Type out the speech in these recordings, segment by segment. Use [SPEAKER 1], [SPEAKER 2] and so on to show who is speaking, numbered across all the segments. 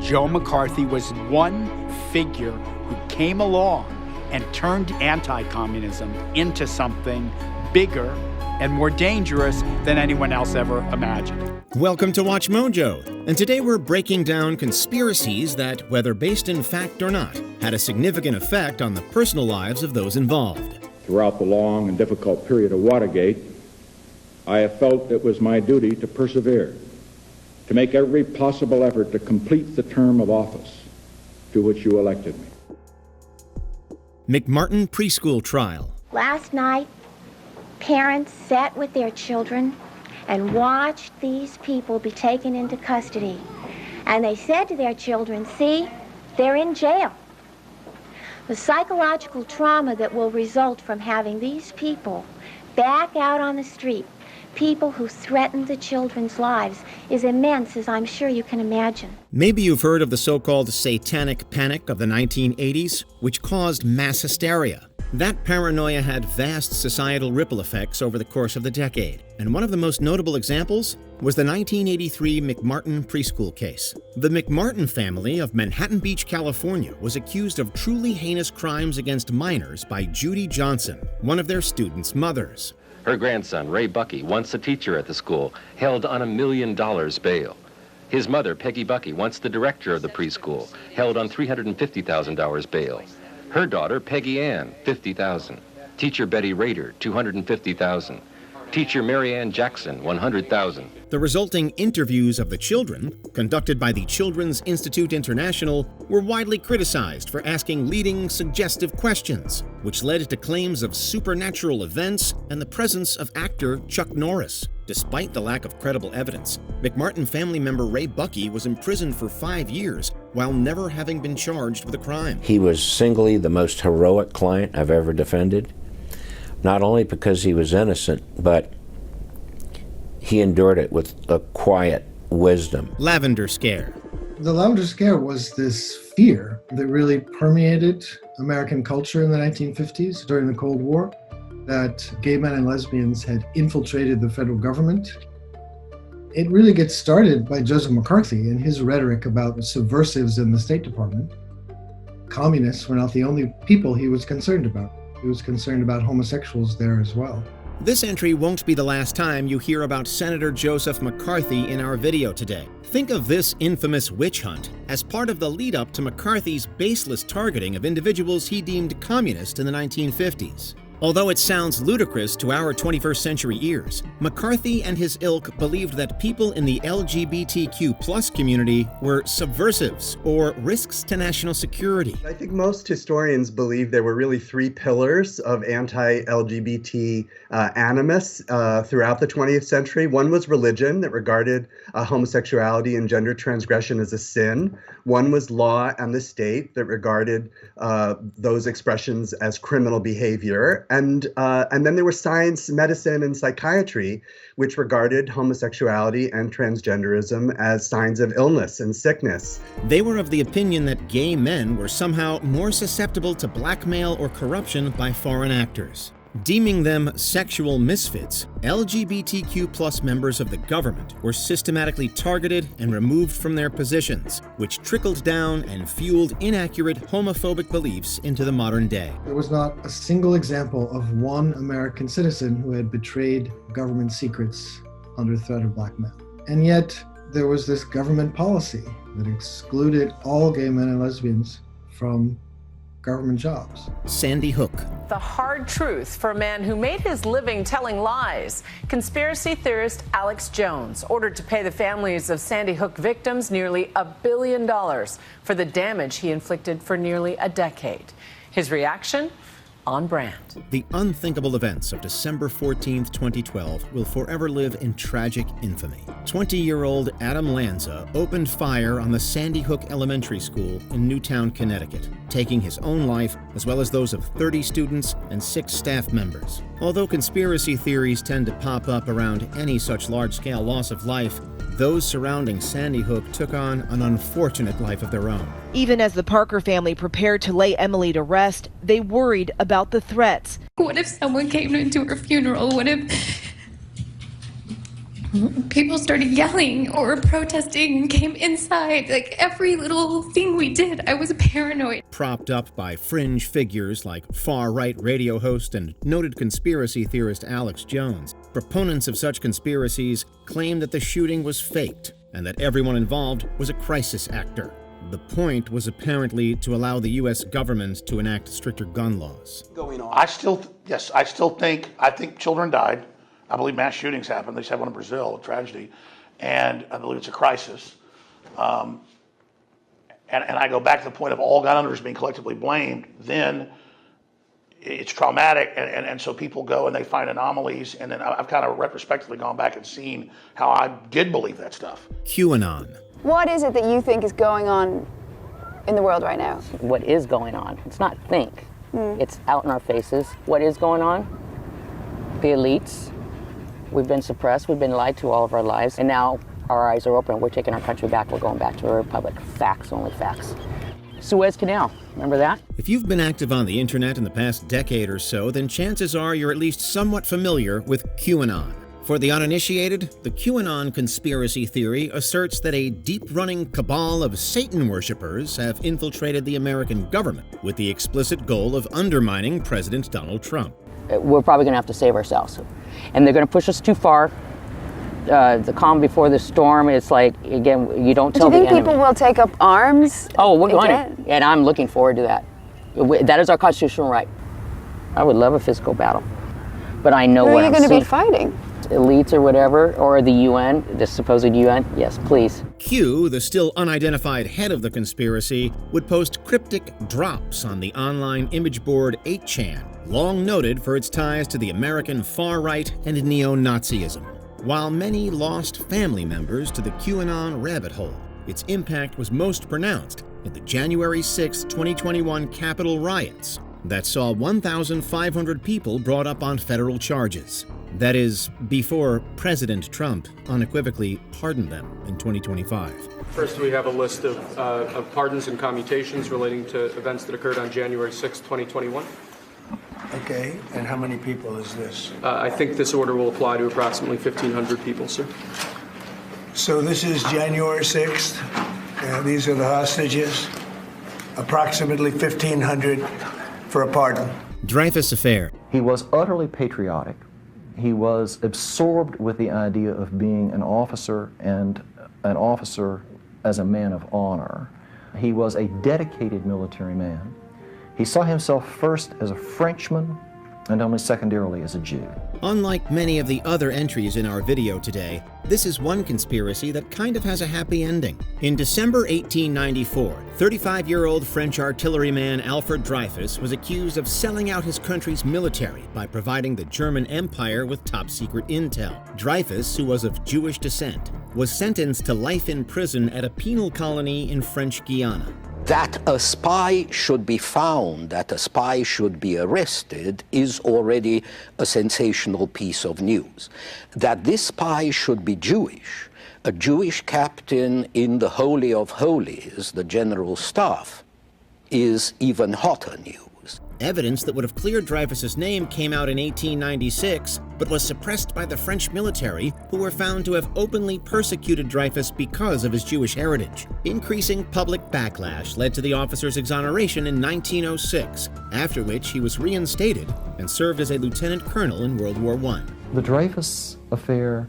[SPEAKER 1] Joe McCarthy was one figure who came along and turned anti-communism into something bigger and more dangerous than anyone else ever imagined.
[SPEAKER 2] Welcome to Watch Mojo, and today we're breaking down conspiracies that, whether based in fact or not, had a significant effect on the personal lives of those involved.
[SPEAKER 3] Throughout the long and difficult period of Watergate, I have felt it was my duty to persevere, to make every possible effort to complete the term of office to which you elected me.
[SPEAKER 2] McMartin Preschool Trial.
[SPEAKER 4] Last night, parents sat with their children and watched these people be taken into custody. And they said to their children, see, they're in jail. The psychological trauma that will result from having these people back out on the street, people who threaten the children's lives, is immense, as I'm sure you can imagine.
[SPEAKER 2] Maybe you've heard of the so-called satanic panic of the 1980s, which caused mass hysteria. That paranoia had vast societal ripple effects over the course of the decade, and one of the most notable examples was the 1983 McMartin Preschool case. The McMartin family of Manhattan Beach, California, was accused of truly heinous crimes against minors by Judy Johnson, one of their students' mothers.
[SPEAKER 5] Her grandson, Ray Bucky, once a teacher at the school, held on $1 million bail. His mother, Peggy Bucky, once the director of the preschool, held on $350,000 bail. Her daughter, Peggy Ann, $50,000. Teacher Betty Rader, $250,000. Teacher Mary Ann Jackson, $100,000.
[SPEAKER 2] The resulting interviews of the children, conducted by the Children's Institute International, were widely criticized for asking leading, suggestive questions, which led to claims of supernatural events and the presence of actor Chuck Norris. Despite the lack of credible evidence, McMartin family member Ray Bucky was imprisoned for 5 years while never having been charged with a crime.
[SPEAKER 6] He was singly the most heroic client I've ever defended, not only because he was innocent, but he endured it with a quiet wisdom.
[SPEAKER 2] Lavender Scare.
[SPEAKER 7] The Lavender Scare was this fear that really permeated American culture in the 1950s during the Cold War, that gay men and lesbians had infiltrated the federal government. It really gets started by Joseph McCarthy and his rhetoric about subversives in the State Department. Communists were not the only people he was concerned about. He was concerned about homosexuals there as well.
[SPEAKER 2] This entry won't be the last time you hear about Senator Joseph McCarthy in our video today. Think of this infamous witch hunt as part of the lead-up to McCarthy's baseless targeting of individuals he deemed communist in the 1950s. Although it sounds ludicrous to our 21st century ears, McCarthy and his ilk believed that people in the LGBTQ+ community were subversives or risks to national security.
[SPEAKER 8] I think most historians believe there were really three pillars of anti-LGBT animus throughout the 20th century. One was religion, that regarded homosexuality and gender transgression as a sin. One was law and the state, that regarded those expressions as criminal behavior. And then there were science, medicine, and psychiatry, which regarded homosexuality and transgenderism as signs of illness and sickness.
[SPEAKER 2] They were of the opinion that gay men were somehow more susceptible to blackmail or corruption by foreign actors. Deeming them sexual misfits, LGBTQ+ members of the government were systematically targeted and removed from their positions, which trickled down and fueled inaccurate homophobic beliefs into the modern day.
[SPEAKER 7] There was not a single example of one American citizen who had betrayed government secrets under threat of blackmail. And yet, there was this government policy that excluded all gay men and lesbians from government jobs.
[SPEAKER 2] Sandy Hook.
[SPEAKER 9] The hard truth for a man who made his living telling lies. Conspiracy theorist Alex Jones ordered to pay the families of Sandy Hook victims nearly $1 billion for the damage he inflicted for nearly a decade. His reaction? On brand.
[SPEAKER 2] The unthinkable events of December 14th, 2012 will forever live in tragic infamy. 20-year-old Adam Lanza opened fire on the Sandy Hook Elementary School in Newtown, Connecticut, taking his own life as well as those of 30 students and 6 staff members. Although conspiracy theories tend to pop up around any such large-scale loss of life, those surrounding Sandy Hook took on an unfortunate life of their own.
[SPEAKER 10] Even as the Parker family prepared to lay Emily to rest, they worried about the threats.
[SPEAKER 11] What if someone came into her funeral? What if people started yelling or protesting and came inside. Like every little thing we did, I was paranoid.
[SPEAKER 2] Propped up by fringe figures like far-right radio host and noted conspiracy theorist Alex Jones, proponents of such conspiracies claim that the shooting was faked and that everyone involved was a crisis actor. The point was apparently to allow the U.S. government to enact stricter gun laws.
[SPEAKER 12] I think children died. I believe mass shootings happened. They just had one in Brazil, a tragedy, and I believe it's a crisis. And I go back to the point of all gun owners being collectively blamed. Then it's traumatic, and so people go and they find anomalies, and then I've kind of retrospectively gone back and seen how I did believe that stuff.
[SPEAKER 2] QAnon.
[SPEAKER 13] What is it that you think is going on in the world right now?
[SPEAKER 14] What is going on? It's not think. It's out in our faces. What is going on? The elites. We've been suppressed. We've been lied to all of our lives. And now our eyes are open. We're taking our country back. We're going back to a republic. Facts, only facts. Suez Canal. Remember that?
[SPEAKER 2] If you've been active on the internet in the past decade or so, then chances are you're at least somewhat familiar with QAnon. For the uninitiated, the QAnon conspiracy theory asserts that a deep-running cabal of Satan worshippers have infiltrated the American government with the explicit goal of undermining President Donald Trump.
[SPEAKER 14] We're probably going to have to save ourselves. And they're going to push us too far. The calm before the storm, it's like, again, you don't tell the enemy.
[SPEAKER 13] Do you think people will take up arms?
[SPEAKER 14] Oh, we're going to. And I'm looking forward to that. That is our constitutional right. I would love a physical battle. But I know what I'm
[SPEAKER 13] Who are you going to be fighting?
[SPEAKER 14] Elites or whatever, or the UN, the supposed UN, yes, please.
[SPEAKER 2] Q, the still unidentified head of the conspiracy, would post cryptic drops on the online image board 8chan, long noted for its ties to the American far-right and neo-Nazism. While many lost family members to the QAnon rabbit hole, its impact was most pronounced in the January 6, 2021 Capitol riots that saw 1,500 people brought up on federal charges. That is, before President Trump unequivocally pardoned them in 2025.
[SPEAKER 15] First, we have a list of pardons and commutations relating to events that occurred on January 6, 2021.
[SPEAKER 16] Okay, and how many people is this?
[SPEAKER 15] I think this order will apply to approximately 1,500 people, sir.
[SPEAKER 16] So this is January 6th. These are the hostages. Approximately 1,500 for a pardon.
[SPEAKER 2] Dreyfus affair.
[SPEAKER 17] He was utterly patriotic. He was absorbed with the idea of being an officer, and an officer as a man of honor. He was a dedicated military man. He saw himself first as a Frenchman and only secondarily as a Jew.
[SPEAKER 2] Unlike many of the other entries in our video today, this is one conspiracy that kind of has a happy ending. In December 1894, 35-year-old French artilleryman Alfred Dreyfus was accused of selling out his country's military by providing the German Empire with top-secret intel. Dreyfus, who was of Jewish descent, was sentenced to life in prison at a penal colony in French Guiana.
[SPEAKER 18] That a spy should be found, that a spy should be arrested, is already a sensational piece of news. That this spy should be Jewish, a Jewish captain in the Holy of Holies, the General Staff, is even hotter news.
[SPEAKER 2] Evidence that would have cleared Dreyfus's name came out in 1896, but was suppressed by the French military, who were found to have openly persecuted Dreyfus because of his Jewish heritage. Increasing public backlash led to the officer's exoneration in 1906, after which he was reinstated and served as a lieutenant colonel in World War I.
[SPEAKER 17] The Dreyfus affair,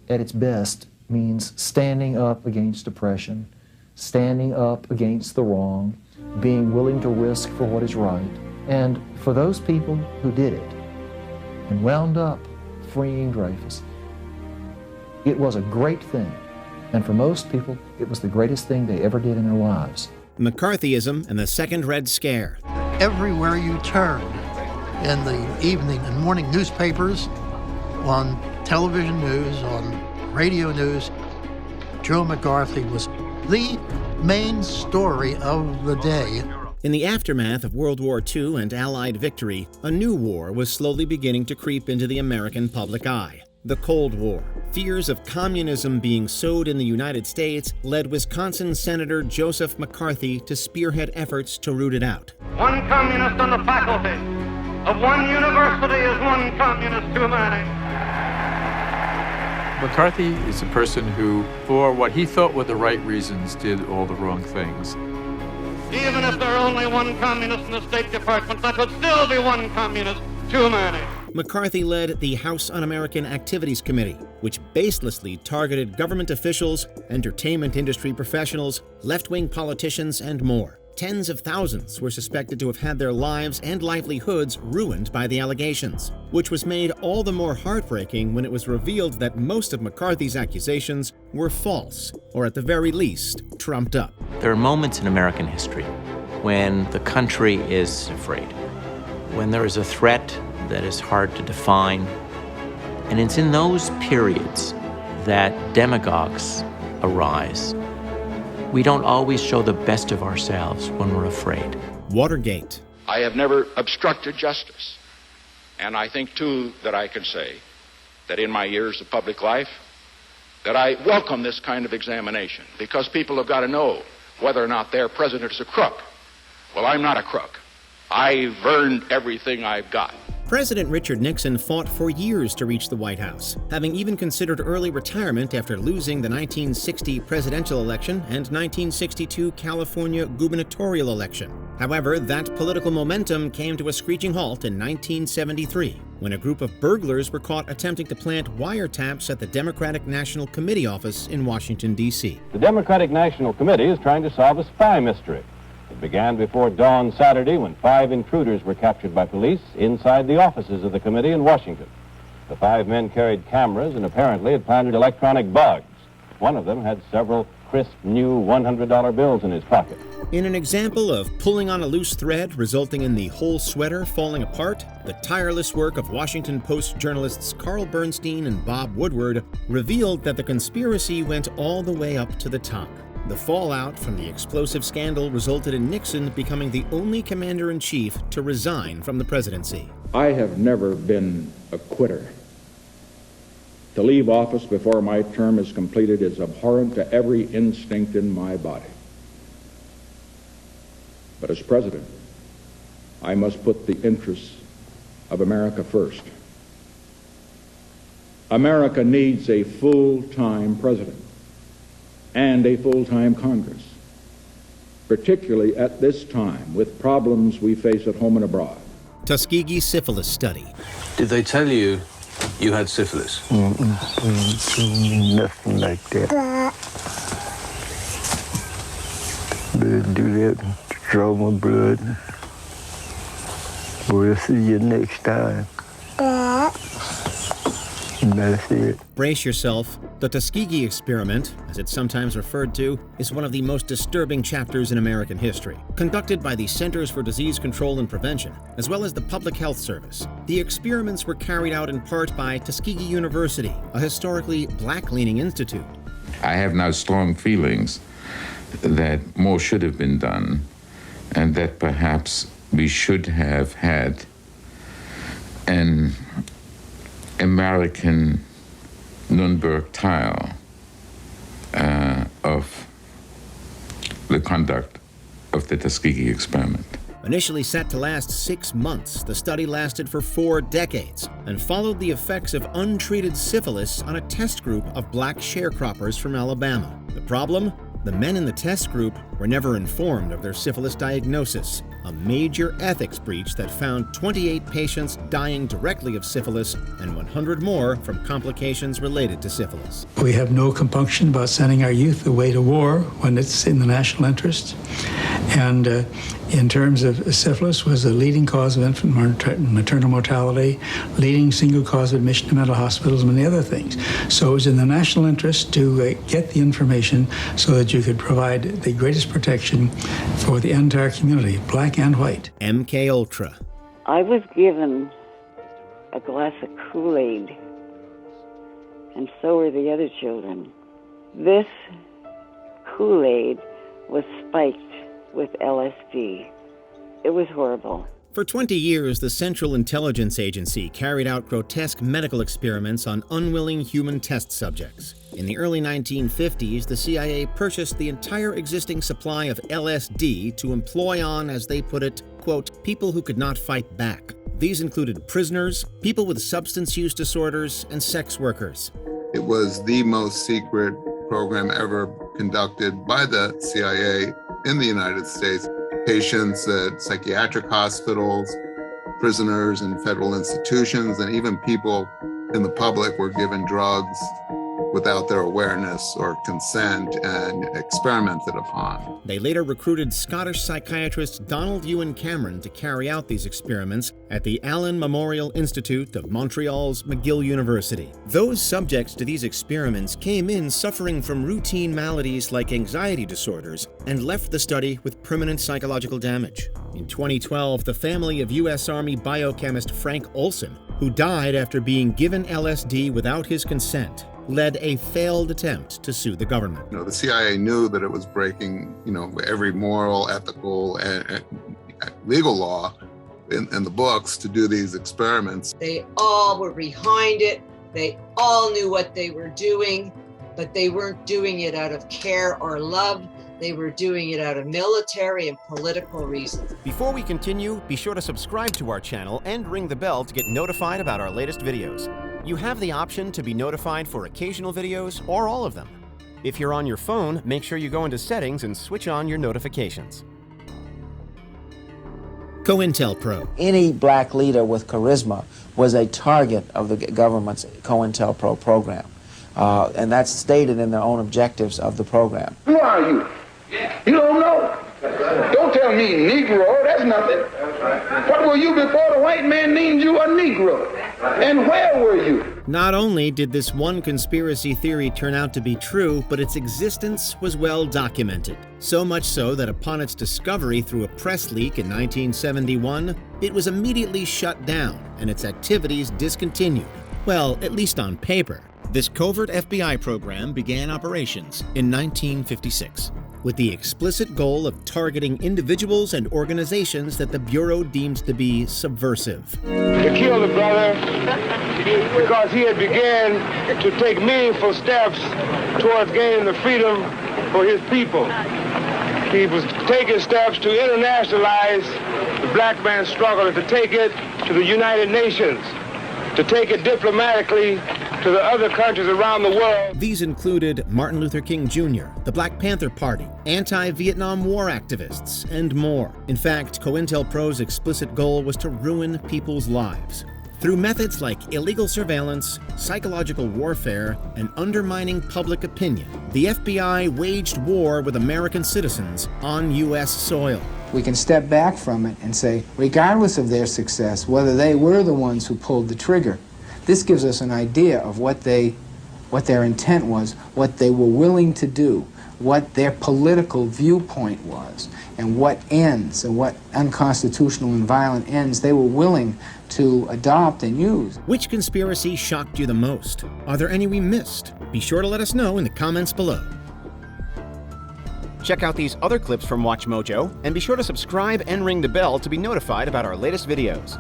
[SPEAKER 17] at its best, means standing up against oppression, standing up against the wrong, being willing to risk for what is right. And for those people who did it and wound up freeing Dreyfus, it was a great thing. And for most people, it was the greatest thing they ever did in their lives.
[SPEAKER 2] McCarthyism and the Second Red Scare.
[SPEAKER 19] Everywhere you turn, in the evening and morning newspapers, on television news, on radio news, Joe McCarthy was the main story of the day.
[SPEAKER 2] In the aftermath of World War II and Allied victory, a new war was slowly beginning to creep into the American public eye. The Cold War. Fears of communism being sowed in the United States led Wisconsin Senator Joseph McCarthy to spearhead efforts to root it out.
[SPEAKER 20] One communist on the faculty of one university is one communist too many.
[SPEAKER 21] McCarthy is a person who, for what he thought were the right reasons, did all the wrong things.
[SPEAKER 20] Even if there are only one communist in the State Department, that would still be one communist too many.
[SPEAKER 2] McCarthy led the House Un-American Activities Committee, which baselessly targeted government officials, entertainment industry professionals, left-wing politicians, and more. Tens of thousands were suspected to have had their lives and livelihoods ruined by the allegations, which was made all the more heartbreaking when it was revealed that most of McCarthy's accusations were false, or at the very least, trumped up.
[SPEAKER 22] There are moments in American history when the country is afraid, when there is a threat that is hard to define, and it's in those periods that demagogues arise. We don't always show the best of ourselves when we're afraid.
[SPEAKER 2] Watergate.
[SPEAKER 23] I have never obstructed justice. And I think, too, that I can say that in my years of public life, that I welcome this kind of examination, because people have got to know whether or not their president is a crook. Well, I'm not a crook. I've earned everything I've got.
[SPEAKER 2] President Richard Nixon fought for years to reach the White House, having even considered early retirement after losing the 1960 presidential election and 1962 California gubernatorial election. However, that political momentum came to a screeching halt in 1973, when a group of burglars were caught attempting to plant wiretaps at the Democratic National Committee office in Washington, D.C.
[SPEAKER 24] The Democratic National Committee is trying to solve a spy mystery. It began before dawn Saturday when 5 intruders were captured by police inside the offices of the committee in Washington. The 5 men carried cameras and apparently had planted electronic bugs. One of them had several crisp new $100 bills in his pocket.
[SPEAKER 2] In an example of pulling on a loose thread resulting in the whole sweater falling apart, the tireless work of Washington Post journalists Carl Bernstein and Bob Woodward revealed that the conspiracy went all the way up to the top. The fallout from the explosive scandal resulted in Nixon becoming the only commander-in-chief to resign from the presidency.
[SPEAKER 3] I have never been a quitter. To leave office before my term is completed is abhorrent to every instinct in my body. But as president, I must put the interests of America first. America needs a full-time president and a full-time Congress, particularly at this time with problems we face at home and abroad.
[SPEAKER 2] Tuskegee Syphilis Study.
[SPEAKER 25] Did they tell you you had syphilis?
[SPEAKER 26] Nothing like that. They'll do that, draw my blood. We'll see you next time. And that's it.
[SPEAKER 2] Brace yourself. The Tuskegee experiment, as it's sometimes referred to, is one of the most disturbing chapters in American history. Conducted by the Centers for Disease Control and Prevention, as well as the Public Health Service, the experiments were carried out in part by Tuskegee University, a historically black-leaning institute.
[SPEAKER 27] I have now strong feelings that more should have been done, and that perhaps we should have had an American Nuremberg trial of the conduct of the Tuskegee experiment.
[SPEAKER 2] Initially set to last 6 months, the study lasted for 4 decades and followed the effects of untreated syphilis on a test group of black sharecroppers from Alabama. The problem? The men in the test group were never informed of their syphilis diagnosis, a major ethics breach that found 28 patients dying directly of syphilis and 100 more from complications related to syphilis.
[SPEAKER 28] We have no compunction about sending our youth away to war when it's in the national interest. And in terms of syphilis, was the leading cause of infant maternal mortality, leading single cause of admission to mental hospitals, and many other things. So it was in the national interest to get the information so that you could provide the greatest protection for the entire community, black and white.
[SPEAKER 2] MKUltra.
[SPEAKER 29] I was given a glass of Kool-Aid, and so were the other children. This Kool-Aid was spiked with LSD. It was horrible.
[SPEAKER 2] For 20 years, the Central Intelligence Agency carried out grotesque medical experiments on unwilling human test subjects. In the early 1950s, the CIA purchased the entire existing supply of LSD to employ on, as they put it, quote, people who could not fight back. These included prisoners, people with substance use disorders, and sex workers.
[SPEAKER 1] It was the most secret program ever conducted by the CIA in the United States. Patients at psychiatric hospitals, prisoners in federal institutions, and even people in the public were given drugs without their awareness or consent and experimented upon.
[SPEAKER 2] They later recruited Scottish psychiatrist Donald Ewan Cameron to carry out these experiments at the Allen Memorial Institute of Montreal's McGill University. Those subjects to these experiments came in suffering from routine maladies like anxiety disorders and left the study with permanent psychological damage. In 2012, the family of U.S. Army biochemist Frank Olson, who died after being given LSD without his consent, led a failed attempt to sue the government.
[SPEAKER 1] The CIA knew that it was breaking, every moral, ethical, and legal law in the books to do these experiments.
[SPEAKER 4] They all were behind it. They all knew what they were doing, but they weren't doing it out of care or love. They were doing it out of military and political reasons.
[SPEAKER 2] Before we continue, be sure to subscribe to our channel and ring the bell to get notified about our latest videos. You have the option to be notified for occasional videos or all of them. If you're on your phone, make sure you go into settings and switch on your notifications. COINTELPRO.
[SPEAKER 5] Any black leader with charisma was a target of the government's COINTELPRO program. And that's stated in their own objectives of the program.
[SPEAKER 6] Who are you? You don't know. Don't tell me Negro, that's nothing. What were you before the white man named you a Negro? And where were you?
[SPEAKER 2] Not only did this one conspiracy theory turn out to be true, but its existence was well documented. So much so that upon its discovery through a press leak in 1971, it was immediately shut down and its activities discontinued. Well, at least on paper. This covert FBI program began operations in 1956 with the explicit goal of targeting individuals and organizations that the Bureau deems to be subversive.
[SPEAKER 6] To kill the brother because he had began to take meaningful steps towards gaining the freedom for his people. He was taking steps to internationalize the black man's struggle and to take it to the United Nations, to take it diplomatically to the other countries around the world.
[SPEAKER 2] These included Martin Luther King Jr., the Black Panther Party, anti-Vietnam War activists, and more. In fact, COINTELPRO's explicit goal was to ruin people's lives. Through methods like illegal surveillance, psychological warfare, and undermining public opinion, the FBI waged war with American citizens on U.S. soil.
[SPEAKER 7] We can step back from it and say, regardless of their success, whether they were the ones who pulled the trigger, this gives us an idea of what their intent was, what they were willing to do, what their political viewpoint was, and what ends, and what unconstitutional and violent ends they were willing to adopt and use.
[SPEAKER 2] Which conspiracy shocked you the most? Are there any we missed? Be sure to let us know in the comments below. Check out these other clips from WatchMojo, and be sure to subscribe and ring the bell to be notified about our latest videos.